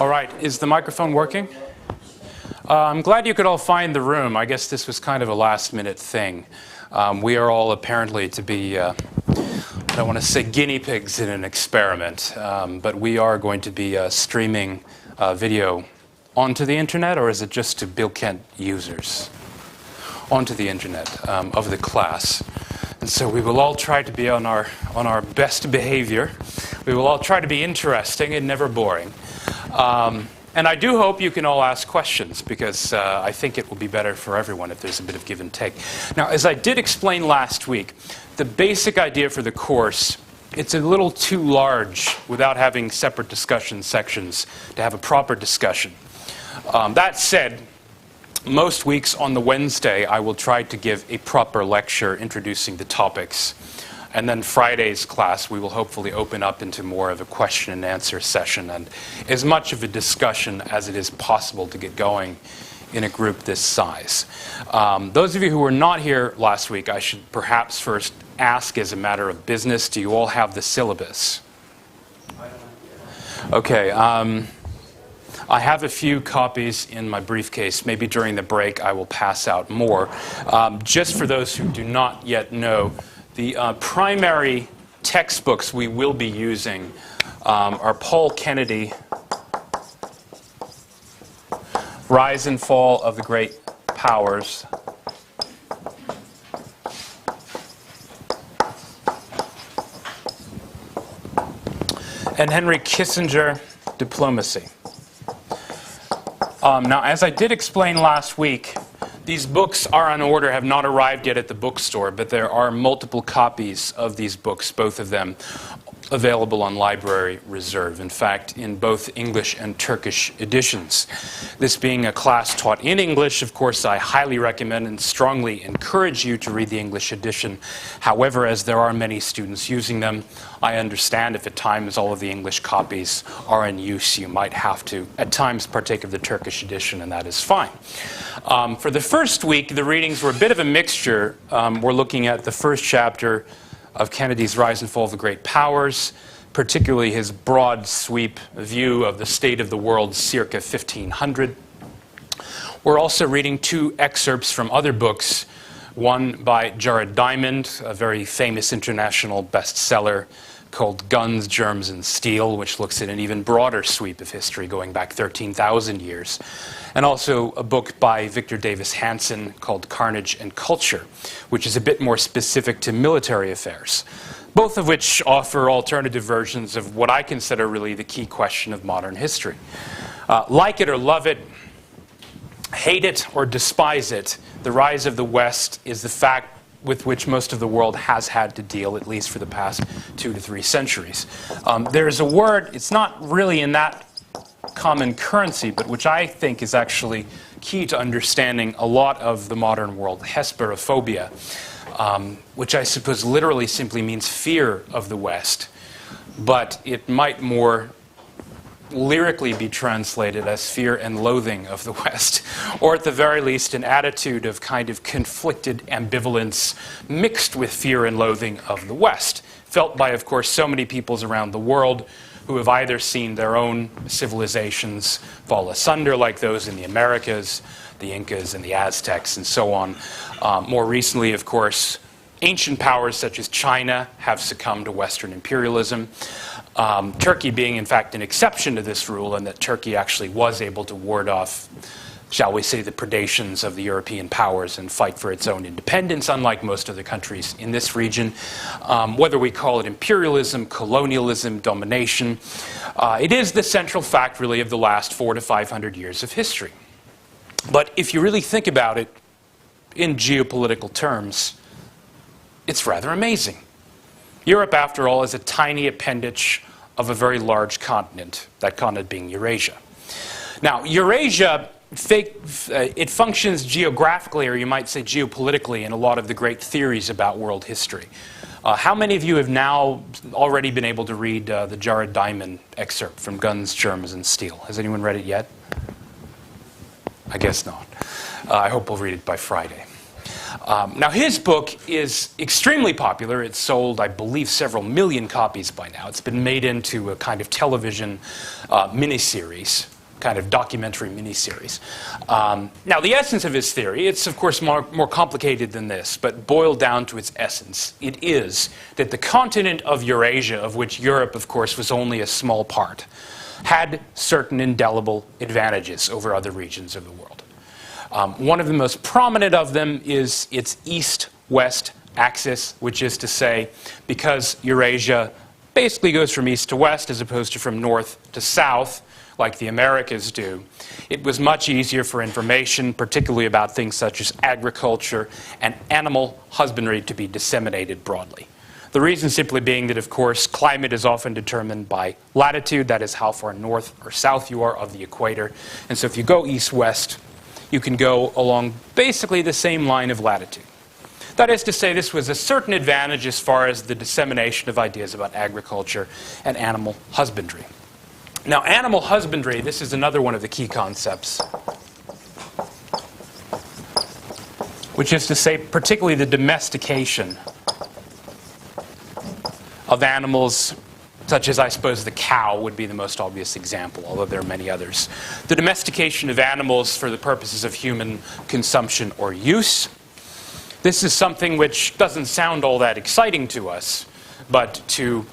All right, is the microphone working? I'm glad you could all find the room. I guess this was kind of a last-minute thing. We are all apparently to be, I don't want to say guinea pigs in an experiment, but we are going to be streaming video onto the internet, or is it just to Bill Kent users? Onto the internet of the class. And so we will all try to be on our best behavior. We will all try to be interesting and never boring. And I do hope you can all ask questions, because I think it will be better for everyone if there's a bit of give and take. Now, as I did explain last week, the basic idea for the course, it's a little too large without having separate discussion sections to have a proper discussion. That said, most weeks on the Wednesday, I will try to give a proper lecture introducing the topics. And then Friday's class, we will hopefully open up into more of a question and answer session and as much of a discussion as it is possible to get going in a group this size. Those of you who were not here last week, I should perhaps first ask as a matter of business, do you all have the syllabus? Okay. I have a few copies in my briefcase. Maybe during the break I will pass out more. Just for those who do not yet know, the primary textbooks we will be using are Paul Kennedy, Rise and Fall of the Great Powers, and Henry Kissinger, Diplomacy. Now, as I did explain last week, these books are on order, have not arrived yet at the bookstore, but there are multiple copies of these books, both of them available on Library Reserve. In fact, in both English and Turkish editions. This being a class taught in English, of course, I highly recommend and strongly encourage you to read the English edition. However, as there are many students using them, I understand if at times all of the English copies are in use, you might have to, at times, partake of the Turkish edition, and that is fine. For the first week, the readings were a bit of a mixture. We're looking at the first chapter of Kennedy's Rise and Fall of the Great Powers, particularly his broad sweep view of the state of the world circa 1500. We're also reading two excerpts from other books, one by Jared Diamond, a very famous international bestseller called Guns, Germs, and Steel, which looks at an even broader sweep of history going back 13,000 years. And also a book by Victor Davis Hanson called Carnage and Culture, which is a bit more specific to military affairs, both of which offer alternative versions of what I consider really the key question of modern history. Like it or love it, hate it or despise it, the rise of the West is the fact with which most of the world has had to deal, at least for the past 2 to 3 centuries. There's a word, it's not really in that common currency, but which I think is actually key to understanding a lot of the modern world, hesperophobia, which I suppose literally simply means fear of the West, but it might more lyrically be translated as fear and loathing of the West, or at the very least an attitude of kind of conflicted ambivalence mixed with fear and loathing of the West, felt by, of course, so many peoples around the world who have either seen their own civilizations fall asunder, like those in the Americas, the Incas and the Aztecs and so on. More recently, of course, ancient powers such as China have succumbed to Western imperialism. Turkey being, in fact, an exception to this rule, and that Turkey actually was able to ward off, shall we say, the predations of the European powers and fight for its own independence, unlike most of the countries in this region. Whether we call it imperialism, colonialism, domination, it is the central fact, really, of the last 400 to 500 years of history. But if you really think about it in geopolitical terms, it's rather amazing. Europe, after all, is a tiny appendage of a very large continent, that continent being Eurasia. Now, Eurasia, it functions geographically, or you might say geopolitically, in a lot of the great theories about world history. How many of you have now already been able to read the Jared Diamond excerpt from Guns, Germs, and Steel? Has anyone read it yet? I guess not. I hope we'll read it by Friday. Now, his book is extremely popular. It's sold, I believe, several million copies by now. It's been made into a kind of television miniseries. kind of documentary miniseries. Now, the essence of his theory, it's of course more complicated than this, but boiled down to its essence, it is that the continent of Eurasia, of which Europe, of course, was only a small part, had certain indelible advantages over other regions of the world. One of the most prominent of them is its east-west axis, which is to say, because Eurasia basically goes from east to west as opposed to from north to south, like the Americas do, it was much easier for information, particularly about things such as agriculture and animal husbandry, to be disseminated broadly. The reason simply being that, of course, climate is often determined by latitude, that is how far north or south you are of the equator. And so if you go east-west, you can go along basically the same line of latitude. That is to say, this was a certain advantage as far as the dissemination of ideas about agriculture and animal husbandry. Now, animal husbandry, this is another one of the key concepts, which is to say, particularly the domestication of animals, such as, I suppose, the cow would be the most obvious example, although there are many others. The domestication of animals for the purposes of human consumption or use. This is something which doesn't sound all that exciting to us, but to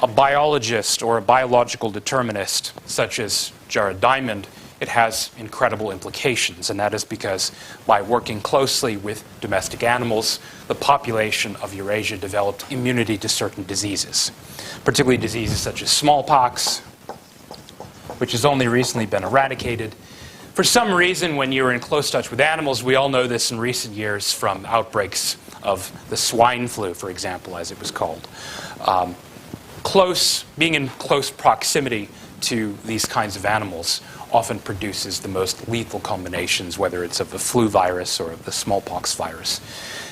a biologist or a biological determinist, such as Jared Diamond, it has incredible implications, and that is because by working closely with domestic animals, the population of Eurasia developed immunity to certain diseases, particularly diseases such as smallpox, which has only recently been eradicated. For some reason, when you're in close touch with animals, we all know this in recent years from outbreaks of the swine flu, for example, as it was called. Being in close proximity to these kinds of animals often produces the most lethal combinations, whether it's of the flu virus or of the smallpox virus.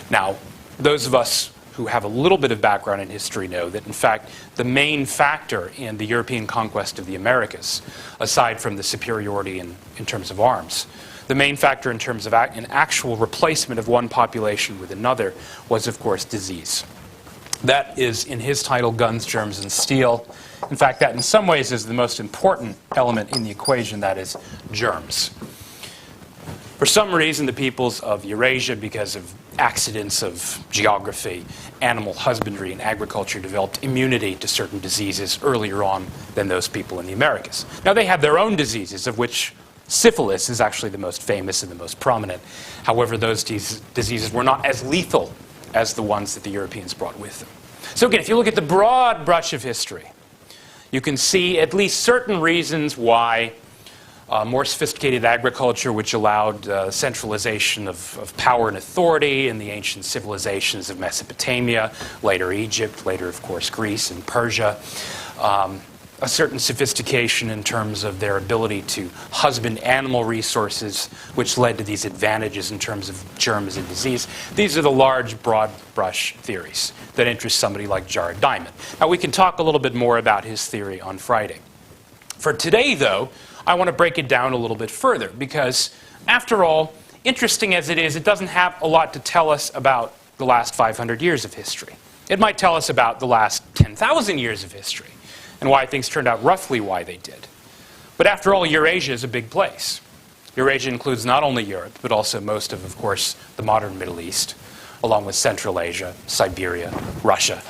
Now, those of us who have a little bit of background in history know that, in fact, the main factor in the European conquest of the Americas, aside from the superiority in terms of arms, the main factor in terms of an actual replacement of one population with another was, of course, disease. That is, in his title, Guns, Germs, and Steel. In fact, that in some ways is the most important element in the equation, that is, germs. For some reason, the peoples of Eurasia, because of accidents of geography, animal husbandry, and agriculture, developed immunity to certain diseases earlier on than those people in the Americas. Now, they had their own diseases, of which syphilis is actually the most famous and the most prominent. However, those diseases were not as lethal as the ones that the Europeans brought with them. So again, if you look at the broad brush of history, you can see at least certain reasons why more sophisticated agriculture, which allowed centralization of power and authority in the ancient civilizations of Mesopotamia, later Egypt, later, of course, Greece and Persia, a certain sophistication in terms of their ability to husband animal resources, which led to these advantages in terms of germs and disease. These are the large, broad brush theories that interest somebody like Jared Diamond. Now, we can talk a little bit more about his theory on Friday. For today, though, I want to break it down a little bit further, because, after all, interesting as it is, it doesn't have a lot to tell us about the last 500 years of history. It might tell us about the last 10,000 years of history, and why things turned out roughly why they did. But after all, Eurasia is a big place. Eurasia includes not only Europe, but also most of course, the modern Middle East, along with Central Asia, Siberia, Russia,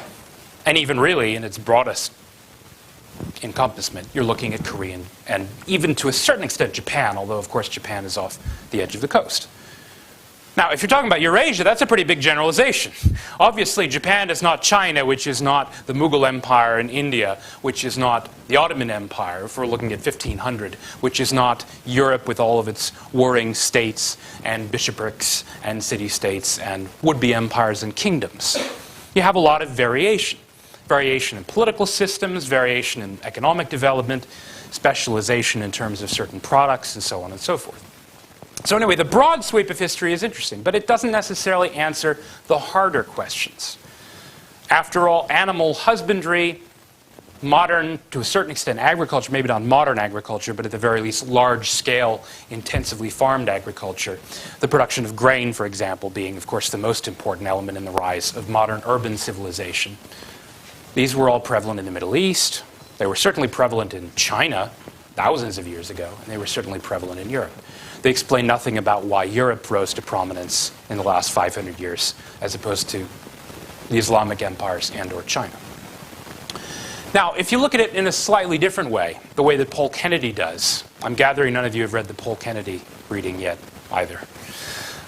and even really, in its broadest encompassment, you're looking at Korea and even to a certain extent Japan, although of course Japan is off the edge of the coast. Now, if you're talking about Eurasia, that's a pretty big generalization. Obviously, Japan is not China, which is not the Mughal Empire in India, which is not the Ottoman Empire, if we're looking at 1500, which is not Europe with all of its warring states and bishoprics and city-states and would-be empires and kingdoms. You have a lot of variation. Variation in political systems, variation in economic development, specialization in terms of certain products, and so on and so forth. So anyway, the broad sweep of history is interesting, but it doesn't necessarily answer the harder questions. After all, animal husbandry, modern, to a certain extent, agriculture, maybe not modern agriculture, but at the very least large-scale, intensively farmed agriculture, the production of grain, for example, being, of course, the most important element in the rise of modern urban civilization. These were all prevalent in the Middle East. They were certainly prevalent in China thousands of years ago, and they were certainly prevalent in Europe. They explain nothing about why Europe rose to prominence in the last 500 years as opposed to the Islamic empires and or China. Now, if you look at it in a slightly different way, the way that Paul Kennedy does, I'm gathering none of you have read the Paul Kennedy reading yet either.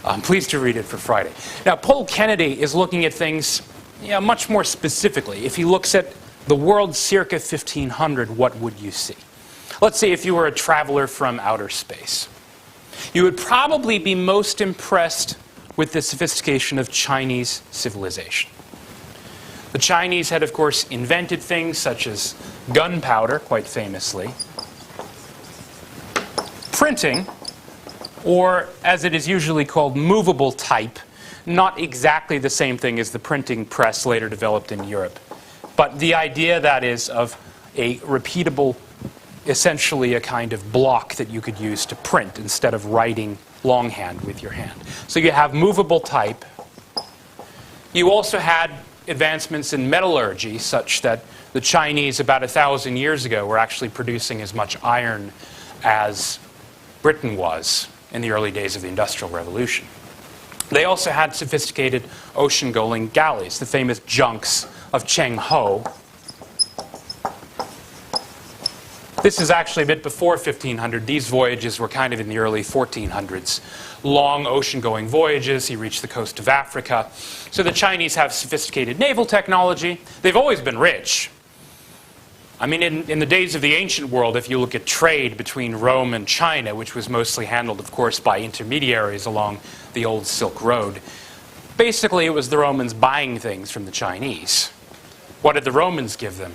I'm pleased to read it for Friday. Now, Paul Kennedy is looking at things much more specifically. If he looks at the world circa 1500, what would you see? Let's say if you were a traveler from outer space. You would probably be most impressed with the sophistication of Chinese civilization. The Chinese had, of course, invented things such as gunpowder, quite famously, printing, or as it is usually called, movable type, not exactly the same thing as the printing press later developed in Europe, but the idea, that is, of a repeatable, essentially a kind of block that you could use to print instead of writing longhand with your hand. So you have movable type. You also had advancements in metallurgy such that the Chinese about 1,000 years ago were actually producing as much iron as Britain was in the early days of the Industrial Revolution. They also had sophisticated ocean-going galleys, the famous junks of Cheng Ho. This is actually a bit before 1500. These voyages were kind of in the early 1400s. Long ocean-going voyages. He reached the coast of Africa. So the Chinese have sophisticated naval technology. They've always been rich. I mean, in the days of the ancient world, if you look at trade between Rome and China, which was mostly handled, of course, by intermediaries along the old Silk Road, basically it was the Romans buying things from the Chinese. What did the Romans give them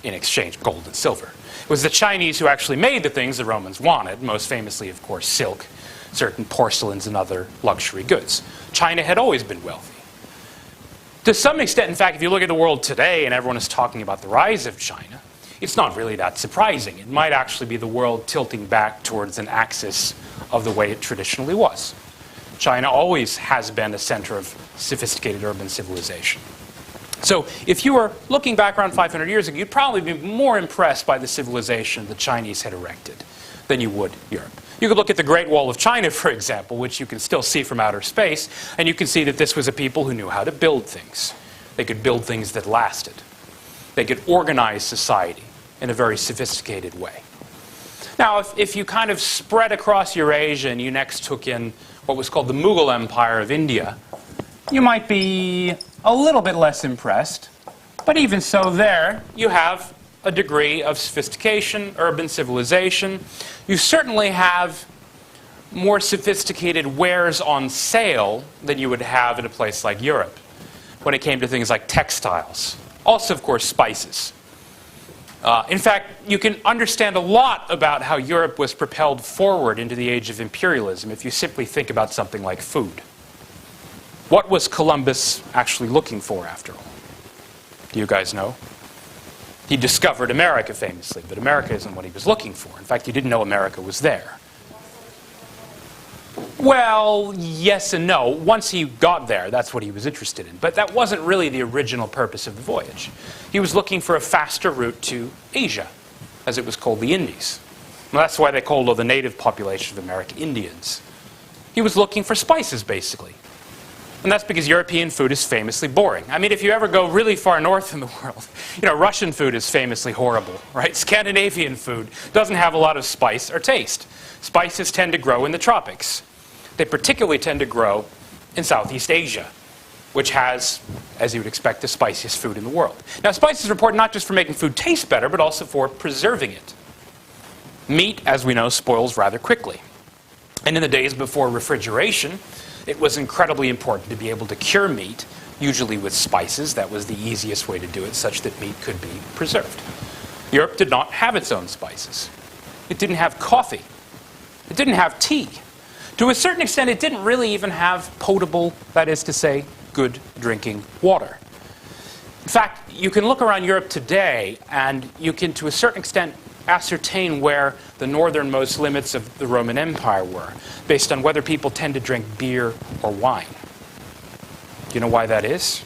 in exchange? Gold and silver. It was the Chinese who actually made the things the Romans wanted, most famously, of course, silk, certain porcelains and other luxury goods. China had always been wealthy. To some extent, in fact, if you look at the world today and everyone is talking about the rise of China, it's not really that surprising. It might actually be the world tilting back towards an axis of the way it traditionally was. China always has been a center of sophisticated urban civilization. So if you were looking back around 500 years ago, you'd probably be more impressed by the civilization the Chinese had erected than you would Europe. You could look at the Great Wall of China, for example, which you can still see from outer space, and you can see that this was a people who knew how to build things. They could build things that lasted. They could organize society in a very sophisticated way. Now, if you kind of spread across Eurasia and you next took in what was called the Mughal Empire of India, you might be a little bit less impressed. But even so, there you have a degree of sophistication, urban civilization. You certainly have more sophisticated wares on sale than you would have in a place like Europe when it came to things like textiles. Also, of course, spices. In fact, you can understand a lot about how Europe was propelled forward into the age of imperialism if you simply think about something like food. What was Columbus actually looking for, after all? Do you guys know? He discovered America, famously, but America isn't what he was looking for. In fact, he didn't know America was there. Well, yes and no. Once he got there, that's what he was interested in. But that wasn't really the original purpose of the voyage. He was looking for a faster route to Asia, as it was called the Indies. Well, that's why they called all the native population of America Indians. He was looking for spices, basically. And that's because European food is famously boring. I mean, if you ever go really far north in the world, Russian food is famously horrible, right? Scandinavian food doesn't have a lot of spice or taste. Spices tend to grow in the tropics. They particularly tend to grow in Southeast Asia, which has, as you would expect, the spiciest food in the world. Now, spices are important not just for making food taste better, but also for preserving it. Meat, as we know, spoils rather quickly. And in the days before refrigeration, it was incredibly important to be able to cure meat, usually with spices. That was the easiest way to do it, such that meat could be preserved. Europe did not have its own spices. It didn't have coffee. It didn't have tea. To a certain extent, it didn't really even have potable, that is to say, good drinking water. In fact, you can look around Europe today, and you can, to a certain extent, ascertain where the northernmost limits of the Roman Empire were, based on whether people tend to drink beer or wine. Do you know why that is?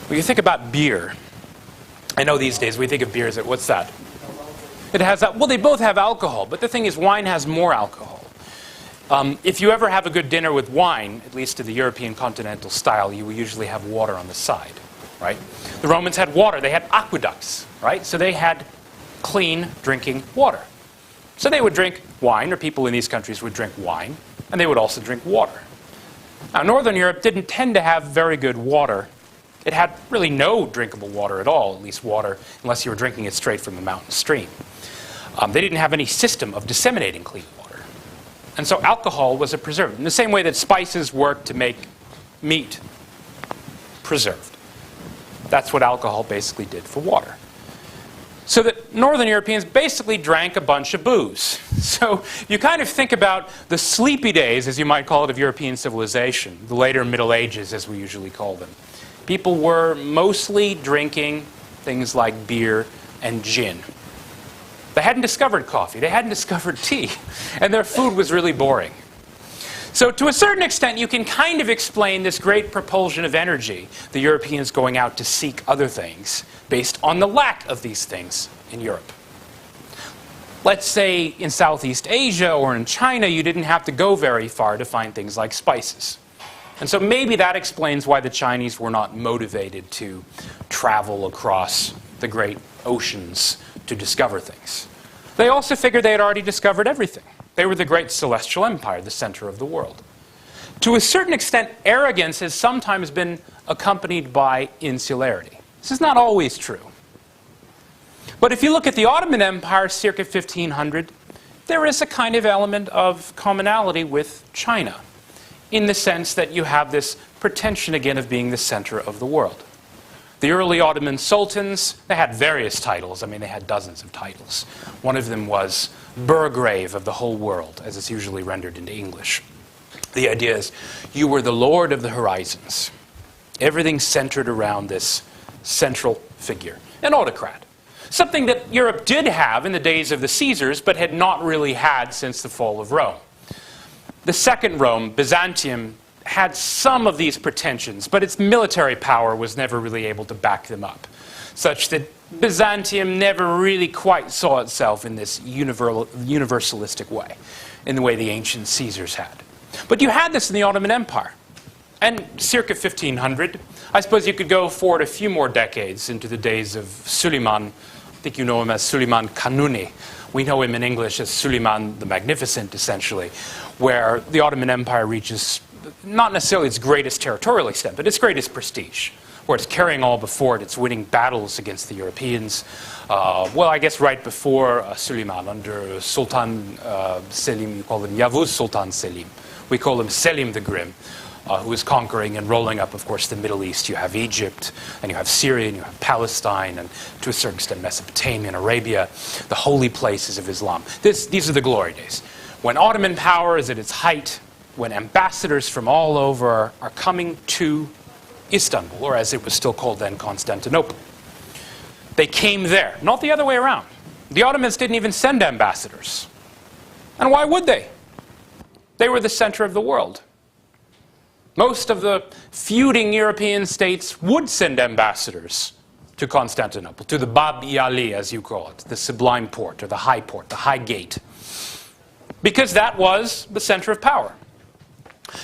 When you think about beer, I know these days we think of beer as, what's that? It has, well, they both have alcohol, but the thing is wine has more alcohol. If you ever have a good dinner with wine, at least to the European continental style, you will usually have water on the side, right? The Romans had water. They had aqueducts, right? So they had clean drinking water. So they would drink wine, or people in these countries would drink wine, and they would also drink water. Now, Northern Europe didn't tend to have very good water. It had really no drinkable water at all, at least water, unless you were drinking it straight from the mountain stream. They didn't have any system of disseminating clean water. And so alcohol was a preservative, in the same way that spices work to make meat preserved. That's what alcohol basically did for water. So that Northern Europeans basically drank a bunch of booze. So you kind of think about the sleepy days, as you might call it, of European civilization, the later Middle Ages, as we usually call them. People were mostly drinking things like beer and gin. They hadn't discovered coffee. They hadn't discovered tea. And their food was really boring. So to a certain extent, you can kind of explain this great propulsion of energy, the Europeans going out to seek other things, based on the lack of these things in Europe. Let's say in Southeast Asia or in China, you didn't have to go very far to find things like spices. And so maybe that explains why the Chinese were not motivated to travel across the great oceans to discover things. They also figured they had already discovered everything. They were the great celestial empire, the center of the world. To a certain extent, arrogance has sometimes been accompanied by insularity. This is not always true. But if you look at the Ottoman Empire circa 1500, there is a kind of element of commonality with China, in the sense that you have this pretension again of being the center of the world. The early Ottoman sultans, they had various titles. I mean, they had dozens of titles. One of them was Burgrave of the whole world, as it's usually rendered into English. The idea is you were the lord of the horizons. Everything centered around this central figure, an autocrat. Something that Europe did have in the days of the Caesars, but had not really had since the fall of Rome. The second Rome, Byzantium, had some of these pretensions, but its military power was never really able to back them up, such that Byzantium never really quite saw itself in this universalistic way, in the way the ancient Caesars had. But you had this in the Ottoman Empire. And circa 1500, I suppose you could go forward a few more decades into the days of Suleiman. I think you know him as Suleiman Kanuni. We know him in English as Suleiman the Magnificent, essentially, where the Ottoman Empire reaches not necessarily its greatest territorial extent, but its greatest prestige, where it's carrying all before it, it's winning battles against the Europeans. Well, I guess right before Suleiman, under Sultan Selim, you call him Yavuz Sultan Selim. We call him Selim the Grim, who was conquering and rolling up, of course, the Middle East. You have Egypt, and you have Syria, and you have Palestine, and to a certain extent Mesopotamia and Arabia, the holy places of Islam. These are the glory days. When Ottoman power is at its height, when ambassadors from all over are coming to Istanbul, or as it was still called then, Constantinople. They came there, not the other way around. The Ottomans didn't even send ambassadors. And why would they? They were the center of the world. Most of the feuding European states would send ambassadors to Constantinople, to the Bab-i-Ali, as you call it, the sublime port, or the high gate, because that was the center of power.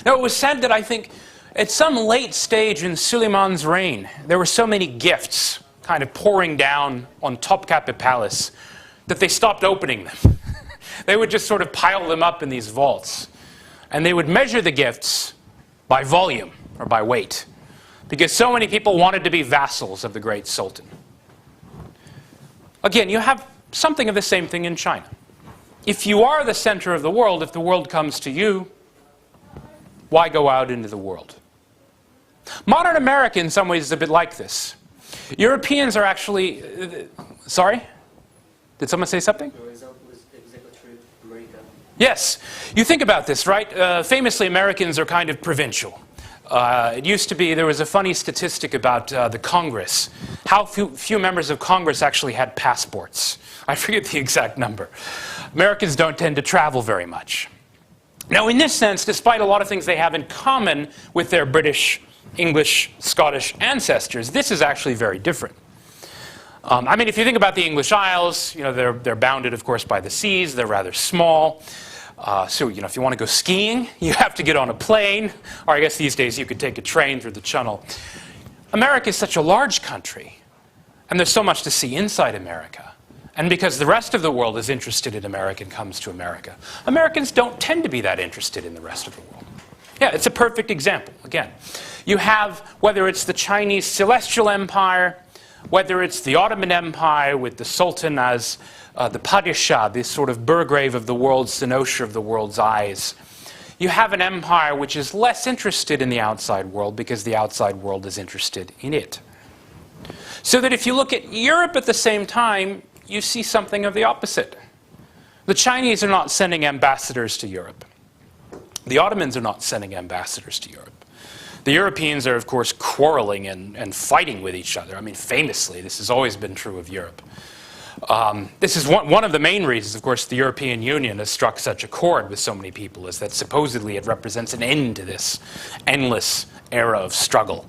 Now, it was said that I think at some late stage in Suleiman's reign, there were so many gifts kind of pouring down on Topkapi Palace that they stopped opening them. They would just sort of pile them up in these vaults. And they would measure the gifts by volume or by weight, because so many people wanted to be vassals of the great sultan. Again, you have something of the same thing in China. If you are the center of the world, if the world comes to you, why go out into the world? Modern America, in some ways, is a bit like this. Europeans are actually... sorry? Did someone say something? Yes. You think about this, right? Famously, Americans are kind of provincial. It used to be, there was a funny statistic about the Congress. How few members of Congress actually had passports. I forget the exact number. Americans don't tend to travel very much. Now, in this sense, despite a lot of things they have in common with their British, English, Scottish ancestors, this is actually very different. I mean, if you think about the English Isles, you know, they're bounded, of course, by the seas. They're rather small. So, you know, if you want to go skiing, you have to get on a plane. Or I guess these days you could take a train through the Channel. America is such a large country. And there's so much to see inside America. And because the rest of the world is interested in America and comes to America, Americans don't tend to be that interested in the rest of the world. Yeah, it's a perfect example. Again, you have, whether it's the Chinese Celestial Empire, whether it's the Ottoman Empire with the Sultan as the Padishah, this sort of Burgrave of the world, Senosha of the world's eyes. You have an empire which is less interested in the outside world because the outside world is interested in it. So that if you look at Europe at the same time, you see something of the opposite. The Chinese are not sending ambassadors to Europe. The Ottomans are not sending ambassadors to Europe. The Europeans are, of course, quarreling and fighting with each other. I mean, famously, this has always been true of Europe. This is one of the main reasons, of course, the European Union has struck such a chord with so many people, is that supposedly it represents an end to this endless era of struggle.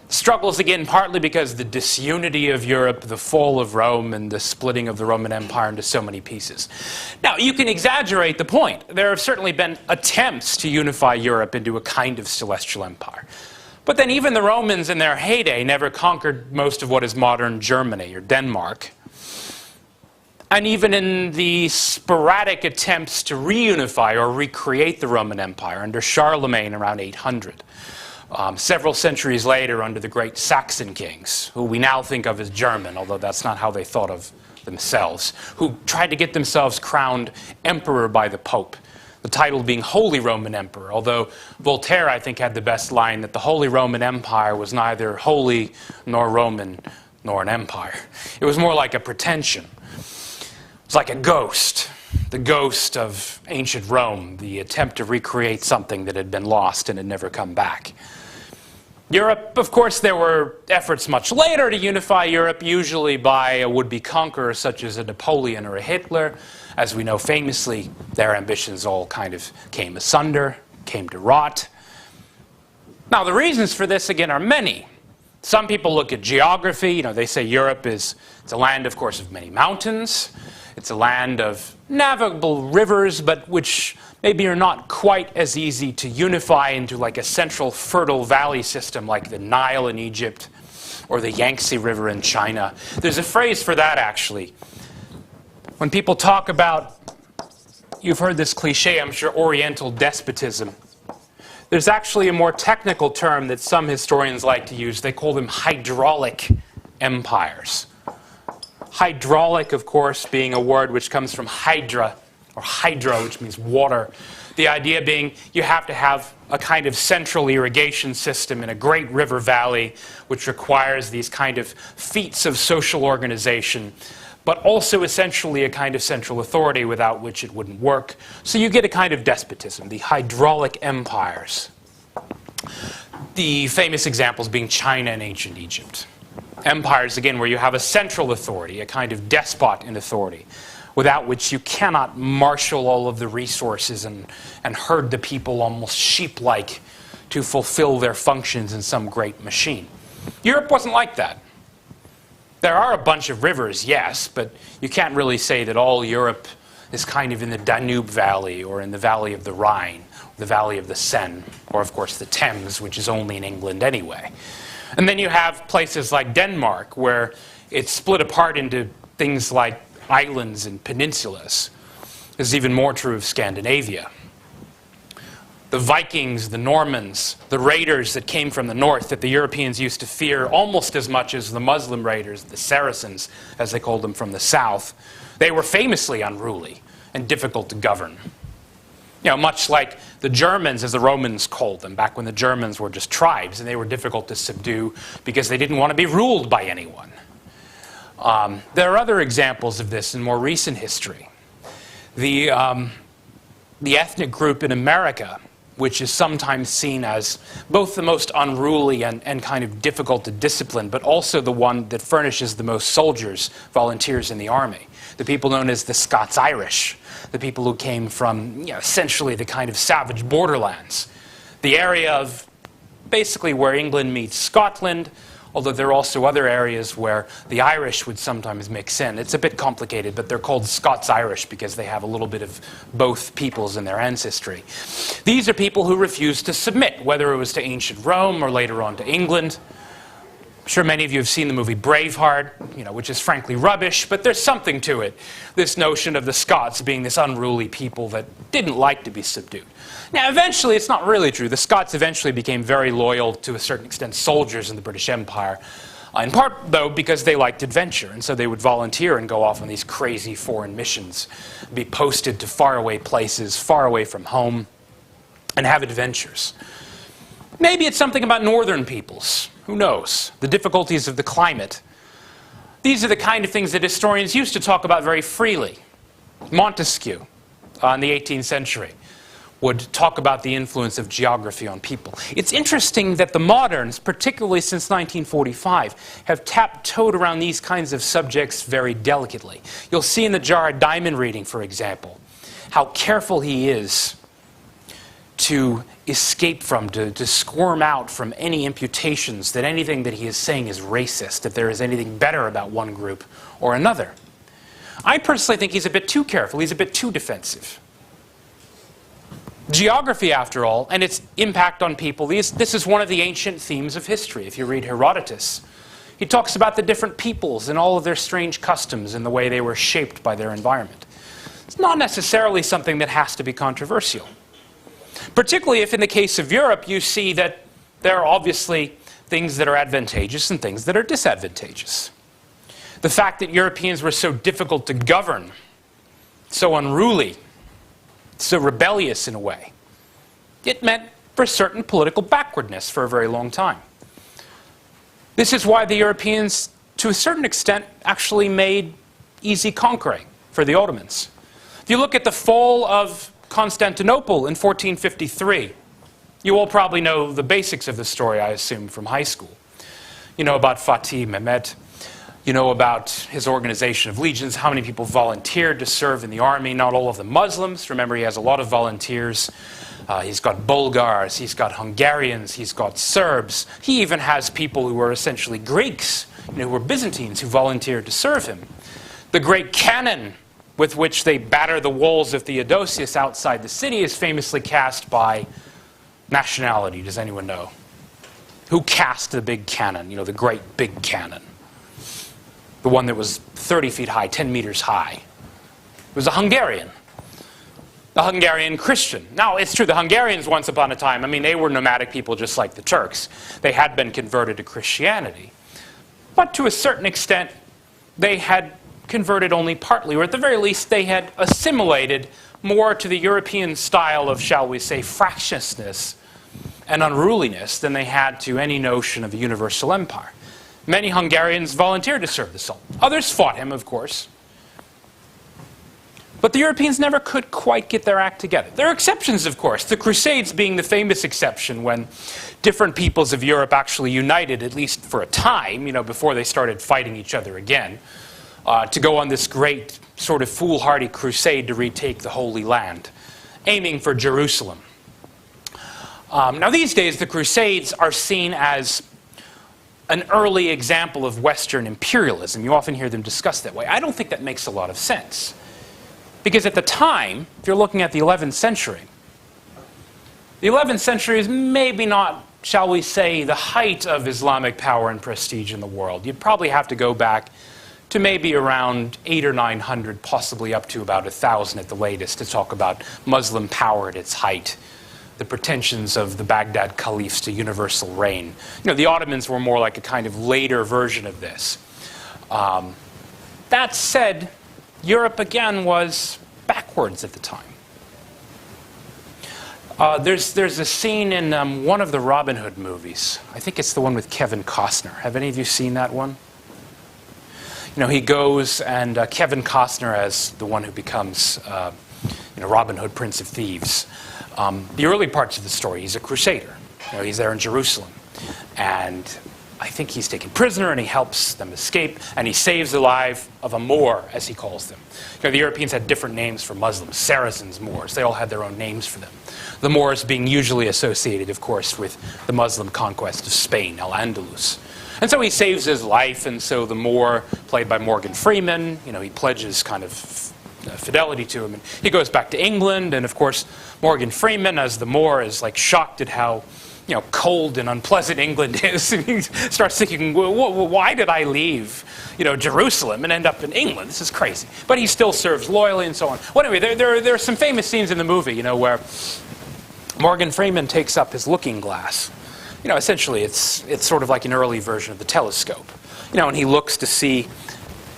Struggles, again, partly because the disunity of Europe, the fall of Rome, and the splitting of the Roman Empire into so many pieces. Now, you can exaggerate the point. There have certainly been attempts to unify Europe into a kind of celestial empire. But then even the Romans in their heyday never conquered most of what is modern Germany or Denmark. And even in the sporadic attempts to reunify or recreate the Roman Empire under Charlemagne around 800, several centuries later under the great Saxon kings, who we now think of as German, although that's not how they thought of themselves, who tried to get themselves crowned emperor by the Pope, the title being Holy Roman Emperor, although Voltaire, I think, had the best line that the Holy Roman Empire was neither holy nor Roman nor an empire. It was more like a pretension. It was like a ghost, the ghost of ancient Rome, the attempt to recreate something that had been lost and had never come back. Europe, of course, there were efforts much later to unify Europe, usually by a would-be conqueror such as a Napoleon or a Hitler. As we know famously, their ambitions all kind of came asunder, came to rot. Now, the reasons for this, again, are many. Some people look at geography. You know, they say Europe it's a land, of course, of many mountains. It's a land of navigable rivers, but which maybe are not quite as easy to unify into like a central fertile valley system like the Nile in Egypt or the Yangtze River in China. There's a phrase for that, actually. When people talk about, you've heard this cliche, I'm sure, Oriental despotism. There's actually a more technical term that some historians like to use. They call them hydraulic empires. Hydraulic, of course, being a word which comes from hydra, or hydro, which means water. The idea being you have to have a kind of central irrigation system in a great river valley, which requires these kind of feats of social organization, but also essentially a kind of central authority without which it wouldn't work. So you get a kind of despotism, the hydraulic empires. The famous examples being China and ancient Egypt. Empires, again, where you have a central authority, a kind of despot in authority, without which you cannot marshal all of the resources and herd the people almost sheep-like to fulfill their functions in some great machine. Europe wasn't like that. There are a bunch of rivers, yes, but you can't really say that all Europe is kind of in the Danube Valley or in the Valley of the Rhine, or the Valley of the Seine, or of course the Thames, which is only in England anyway. And then you have places like Denmark, where it's split apart into things like islands and peninsulas. This is even more true of Scandinavia. The Vikings, the Normans, the raiders that came from the north that the Europeans used to fear almost as much as the Muslim raiders, the Saracens, as they called them, from the south, they were famously unruly and difficult to govern. You know, much like the Germans, as the Romans called them, back when the Germans were just tribes, and they were difficult to subdue because they didn't want to be ruled by anyone. There are other examples of this in more recent history. The ethnic group in America, which is sometimes seen as both the most unruly and kind of difficult to discipline, but also the one that furnishes the most soldiers, volunteers in the army. The people known as the Scots-Irish, the people who came from, essentially the kind of savage borderlands. The area of basically where England meets Scotland, although there are also other areas where the Irish would sometimes mix in. It's a bit complicated, but they're called Scots-Irish because they have a little bit of both peoples in their ancestry. These are people who refused to submit, whether it was to ancient Rome or later on to England. I'm sure many of you have seen the movie Braveheart, which is frankly rubbish, but there's something to it. This notion of the Scots being this unruly people that didn't like to be subdued. Now, eventually, it's not really true. The Scots eventually became very loyal, to a certain extent, soldiers in the British Empire. In part, though, because they liked adventure, and so they would volunteer and go off on these crazy foreign missions, be posted to faraway places, far away from home, and have adventures. Maybe it's something about northern peoples. Who knows? The difficulties of the climate. These are the kind of things that historians used to talk about very freely. Montesquieu, in the 18th century, would talk about the influence of geography on people. It's interesting that the moderns, particularly since 1945, have taptoed around these kinds of subjects very delicately. You'll see in the Jared Diamond reading, for example, how careful he is to escape from, to squirm out from any imputations that anything that he is saying is racist, that there is anything better about one group or another. I personally think he's a bit too careful, he's a bit too defensive. Geography, after all, and its impact on people, this is one of the ancient themes of history. If you read Herodotus, he talks about the different peoples and all of their strange customs and the way they were shaped by their environment. It's not necessarily something that has to be controversial. Particularly if in the case of Europe, you see that there are obviously things that are advantageous and things that are disadvantageous. The fact that Europeans were so difficult to govern, so unruly, so rebellious in a way, it meant for certain political backwardness for a very long time. This is why the Europeans, to a certain extent, actually made easy conquering for the Ottomans. If you look at the fall of Constantinople in 1453, you all probably know the basics of the story, I assume, from high school. You know about Fatih Mehmet. You know about his organization of legions, how many people volunteered to serve in the army. Not all of them Muslims. Remember, he has a lot of volunteers. He's got Bulgars, he's got Hungarians, he's got Serbs. He even has people who were essentially Greeks, who were Byzantines, who volunteered to serve him. The great cannon with which they batter the walls of Theodosius outside the city is famously cast by nationality. Does anyone know? Who cast the big cannon, the great big cannon? The one that was 30 feet high, 10 meters high. It was a Hungarian Christian. Now, it's true, the Hungarians once upon a time, they were nomadic people just like the Turks. They had been converted to Christianity. But to a certain extent, they had converted only partly, or at the very least, they had assimilated more to the European style of, shall we say, fractiousness and unruliness than they had to any notion of a universal empire. Many Hungarians volunteered to serve the Sultan. Others fought him, of course. But the Europeans never could quite get their act together. There are exceptions, of course, the Crusades being the famous exception when different peoples of Europe actually united, at least for a time, before they started fighting each other again, to go on this great sort of foolhardy crusade to retake the Holy Land, aiming for Jerusalem. Now these days, the Crusades are seen as an early example of Western imperialism. You often hear them discussed that way. I don't think that makes a lot of sense. Because at the time, if you're looking at the 11th century, the 11th century is maybe not, shall we say, the height of Islamic power and prestige in the world. You'd probably have to go back to maybe around 800 or 900, possibly up to about 1,000 at the latest, to talk about Muslim power at its height, the pretensions of the Baghdad caliphs to universal reign. The Ottomans were more like a kind of later version of this. That said, Europe again was backwards at the time. There's a scene in one of the Robin Hood movies. I think it's the one with Kevin Costner. Have any of you seen that one? He goes and Kevin Costner as the one who becomes Robin Hood, Prince of Thieves. The early parts of the story, he's a crusader. He's there in Jerusalem. And I think he's taken prisoner and he helps them escape. And he saves the life of a Moor, as he calls them. The Europeans had different names for Muslims. Saracens, Moors. They all had their own names for them. The Moors being usually associated, of course, with the Muslim conquest of Spain, Al-Andalus. And so he saves his life, and so the Moor, played by Morgan Freeman, he pledges kind of fidelity to him. And he goes back to England, and of course, Morgan Freeman, as the Moor, is like shocked at how cold and unpleasant England is. And he starts thinking, why did I leave, Jerusalem and end up in England? This is crazy. But he still serves loyally and so on. Well, anyway, there are some famous scenes in the movie, where Morgan Freeman takes up his looking glass. Essentially, it's sort of like an early version of the telescope. And he looks to see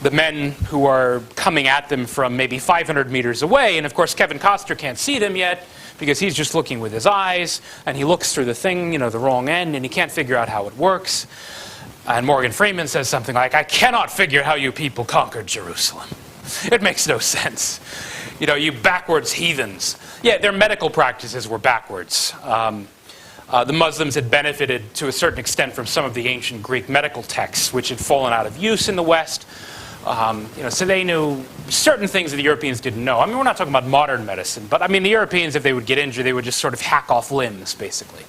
the men who are coming at them from maybe 500 meters away. And of course, Kevin Costner can't see them yet, because he's just looking with his eyes, and he looks through the thing, the wrong end, and he can't figure out how it works. And Morgan Freeman says something like, "I cannot figure how you people conquered Jerusalem. It makes no sense. You backwards heathens." Yeah, their medical practices were backwards. The Muslims had benefited to a certain extent from some of the ancient Greek medical texts, which had fallen out of use in the West. So they knew certain things that the Europeans didn't know. I mean, we're not talking about modern medicine, but I mean, the Europeans, if they would get injured, they would just sort of hack off limbs, basically.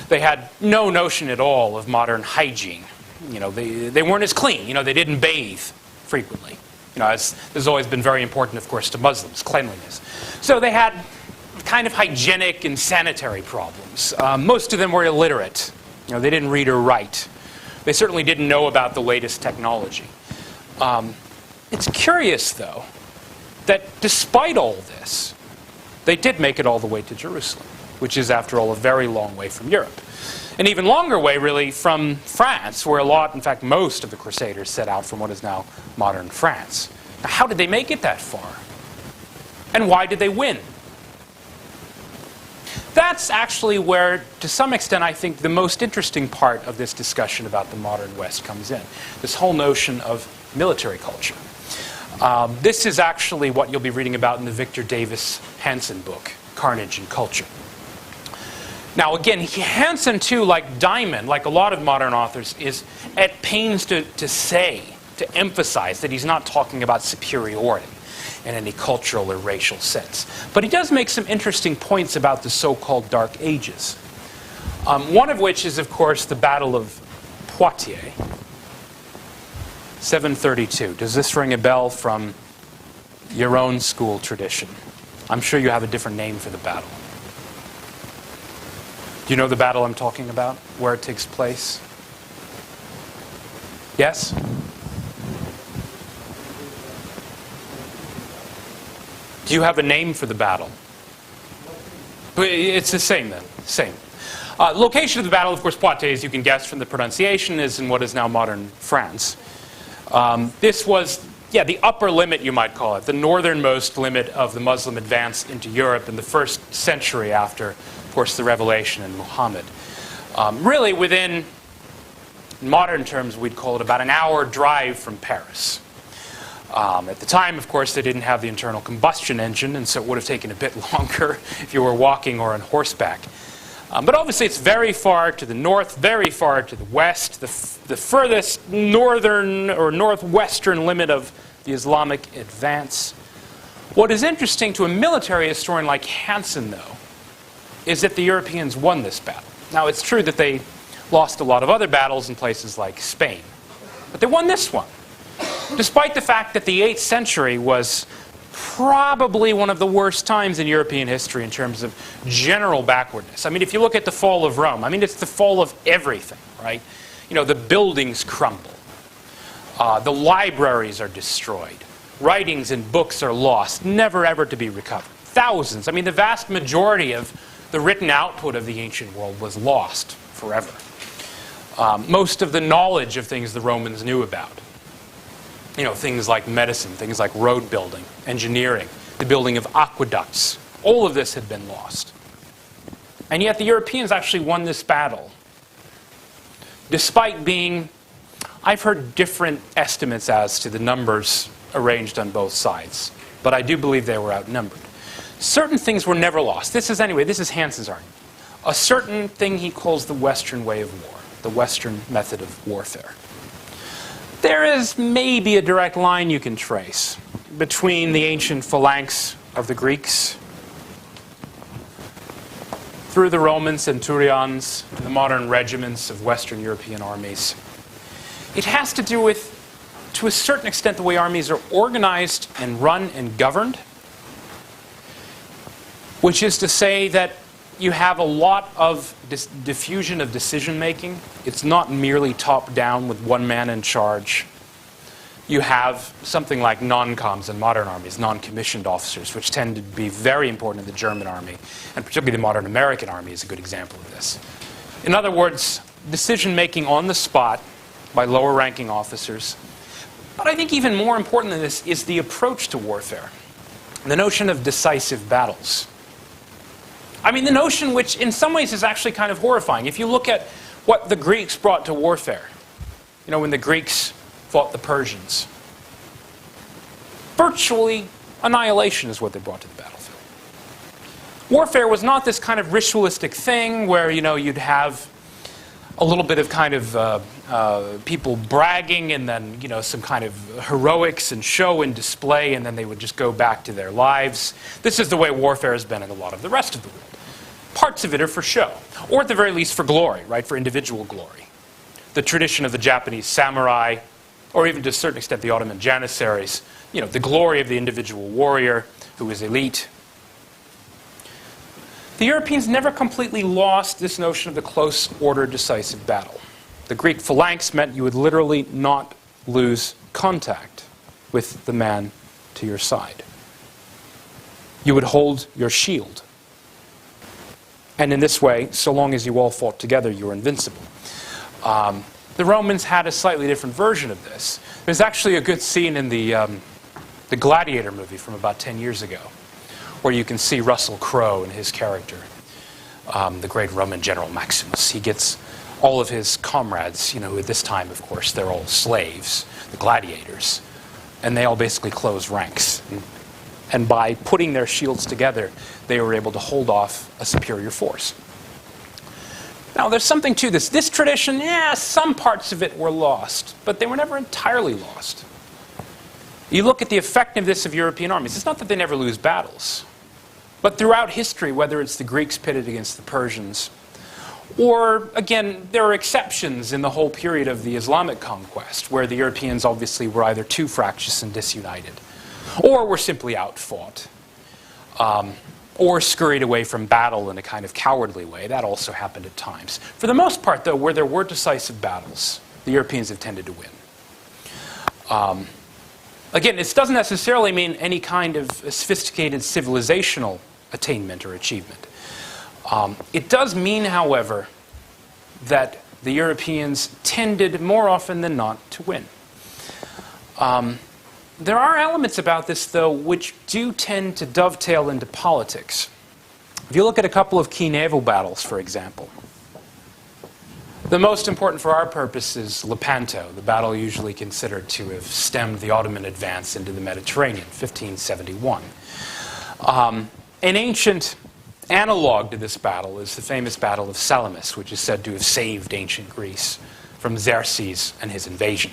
They had no notion at all of modern hygiene. They weren't as clean. They didn't bathe frequently. As has always been very important, of course, to Muslims, cleanliness. So they had kind of hygienic and sanitary problems. Most of them were illiterate. They didn't read or write. They certainly didn't know about the latest technology. It's curious, though, that despite all this, they did make it all the way to Jerusalem, which is, after all, a very long way from Europe. An even longer way, really, from France, where in fact, most of the Crusaders set out from what is now modern France. Now, how did they make it that far? And why did they win? That's actually where, to some extent, I think the most interesting part of this discussion about the modern West comes in. This whole notion of military culture. This is actually what you'll be reading about in the Victor Davis Hanson book, Carnage and Culture. Now again, Hanson too, like Diamond, like a lot of modern authors, is at pains to emphasize that he's not talking about superiority in any cultural or racial sense. But he does make some interesting points about the so-called Dark Ages. One of which is, of course, the Battle of Poitiers, 732. Does this ring a bell from your own school tradition? I'm sure you have a different name for the battle. Do you know the battle I'm talking about? Where it takes place? Yes? Do you have a name for the battle? It's the same then. Same. Location of the battle, of course, Poitiers, you can guess from the pronunciation, is in what is now modern France. This was, the upper limit, you might call it, the northernmost limit of the Muslim advance into Europe in the first century after, of course, the Revelation and Muhammad. Really, within modern terms, we'd call it about an hour drive from Paris. At the time, of course, they didn't have the internal combustion engine, and so it would have taken a bit longer if you were walking or on horseback. But obviously, it's very far to the north, very far to the west, the furthest northern or northwestern limit of the Islamic advance. What is interesting to a military historian like Hanson, though, is that the Europeans won this battle. Now, it's true that they lost a lot of other battles in places like Spain, but they won this one, despite the fact that the 8th century was probably one of the worst times in European history in terms of general backwardness. I mean, if you look at the fall of Rome, I mean, it's the fall of everything, right? The buildings crumble. The libraries are destroyed. Writings and books are lost, never ever to be recovered. Thousands. I mean, the vast majority of the written output of the ancient world was lost forever. Most of the knowledge of things the Romans knew about, things like medicine, things like road building, engineering, the building of aqueducts, all of this had been lost. And yet the Europeans actually won this battle, despite being, I've heard different estimates as to the numbers arranged on both sides, but I do believe they were outnumbered. Certain things were never lost. This is Hanson's argument. A certain thing he calls the Western way of war, the Western method of warfare. There is maybe a direct line you can trace between the ancient phalanx of the Greeks, through the Roman centurions, and the modern regiments of Western European armies. It has to do with, to a certain extent, the way armies are organized and run and governed, which is to say that you have a lot of diffusion of decision-making. It's not merely top-down with one man in charge. You have something like non-coms in modern armies, non-commissioned officers, which tend to be very important in the German army, and particularly the modern American army is a good example of this. In other words, decision-making on the spot by lower-ranking officers. But I think even more important than this is the approach to warfare, the notion of decisive battles. I mean, the notion which in some ways is actually kind of horrifying. If you look at what the Greeks brought to warfare, you know, when the Greeks fought the Persians, virtually annihilation is what they brought to the battlefield. Warfare was not this kind of ritualistic thing where, you know, you'd have a little bit of kind of people bragging and then, you know, some kind of heroics and show and display, and then they would just go back to their lives. This is the way warfare has been in a lot of the rest of the world. Parts of it are for show, or at the very least for glory, right, for individual glory. The tradition of the Japanese samurai, or even to a certain extent the Ottoman janissaries, you know, the glory of the individual warrior who is elite. The Europeans never completely lost this notion of the close order decisive battle. The Greek phalanx meant you would literally not lose contact with the man to your side. You would hold your shield. And in this way, so long as you all fought together, you were invincible. The Romans had a slightly different version of this. There's actually a good scene in the Gladiator movie from about 10 years ago, where you can see Russell Crowe and his character, the great Roman general Maximus. He gets all of his comrades, you know, at this time, of course, they're all slaves, the gladiators, and they all basically close ranks. And by putting their shields together, they were able to hold off a superior force. Now, there's something to this. This tradition, yeah, some parts of it were lost, but they were never entirely lost. You look at the effectiveness of European armies. It's not that they never lose battles, but throughout history, whether it's the Greeks pitted against the Persians, or, again, there are exceptions in the whole period of the Islamic conquest, where the Europeans obviously were either too fractious and disunited, or were simply outfought, or scurried away from battle in a kind of cowardly way. That also happened at times. For the most part, though, where there were decisive battles, the Europeans have tended to win. Again, this doesn't necessarily mean any kind of sophisticated civilizational attainment or achievement. It does mean, however, that the Europeans tended more often than not to win. There are elements about this, though, which do tend to dovetail into politics. If you look at a couple of key naval battles, for example, the most important for our purpose is Lepanto, the battle usually considered to have stemmed the Ottoman advance into the Mediterranean, 1571. An ancient analog to this battle is the famous Battle of Salamis, which is said to have saved ancient Greece from Xerxes and his invasion,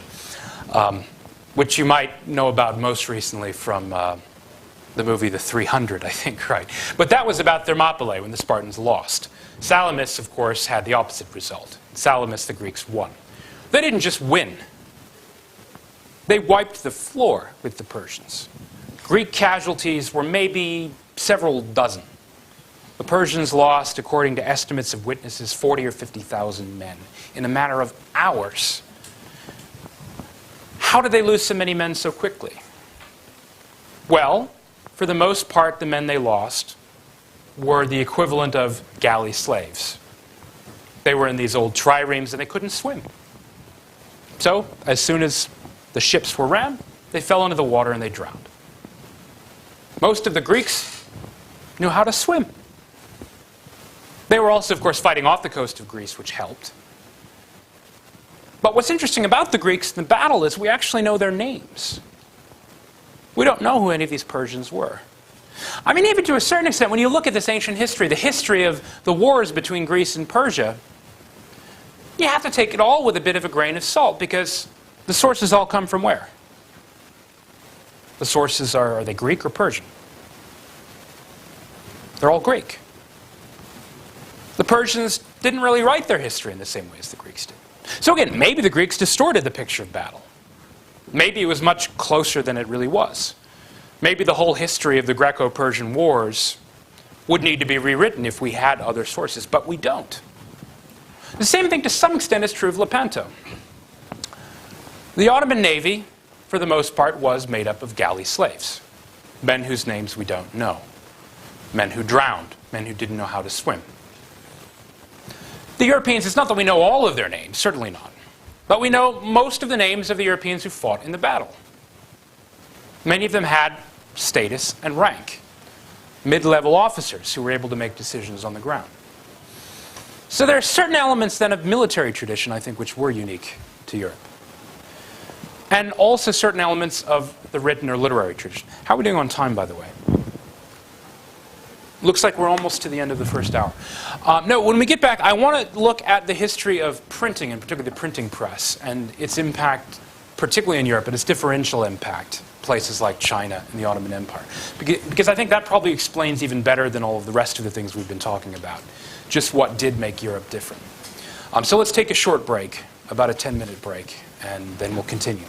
which you might know about most recently from the movie The 300, I think, right? But that was about Thermopylae when the Spartans lost. Salamis, of course, had the opposite result. Salamis, the Greeks won. They didn't just win. They wiped the floor with the Persians. Greek casualties were maybe several dozen. The Persians lost, according to estimates of witnesses, 40 or 50,000 men in a matter of hours. How did they lose so many men so quickly? Well, for the most part, the men they lost were the equivalent of galley slaves. They were in these old triremes and they couldn't swim. So, as soon as the ships were rammed, they fell into the water and they drowned. Most of the Greeks knew how to swim. They were also, of course, fighting off the coast of Greece, which helped. But what's interesting about the Greeks in the battle is we actually know their names. We don't know who any of these Persians were. I mean, even to a certain extent, when you look at this ancient history, the history of the wars between Greece and Persia, you have to take it all with a bit of a grain of salt, because the sources all come from where? The sources are they Greek or Persian? They're all Greek. The Persians didn't really write their history in the same way as the Greeks did. So again, maybe the Greeks distorted the picture of battle. Maybe it was much closer than it really was. Maybe the whole history of the Greco-Persian Wars would need to be rewritten if we had other sources, but we don't. The same thing to some extent is true of Lepanto. The Ottoman Navy, for the most part, was made up of galley slaves, men whose names we don't know, men who drowned, men who didn't know how to swim. The Europeans, it's not that we know all of their names, certainly not, but we know most of the names of the Europeans who fought in the battle. Many of them had status and rank, mid-level officers who were able to make decisions on the ground. So there are certain elements then of military tradition, I think, which were unique to Europe. And also certain elements of the written or literary tradition. How are we doing on time, by the way? Looks like we're almost to the end of the first hour. No, when we get back, I want to look at the history of printing, and particularly the printing press, and its impact, particularly in Europe, but its differential impact, places like China and the Ottoman Empire. Because I think that probably explains even better than all of the rest of the things we've been talking about, just what did make Europe different. So let's take a short break, about a 10-minute break, and then we'll continue.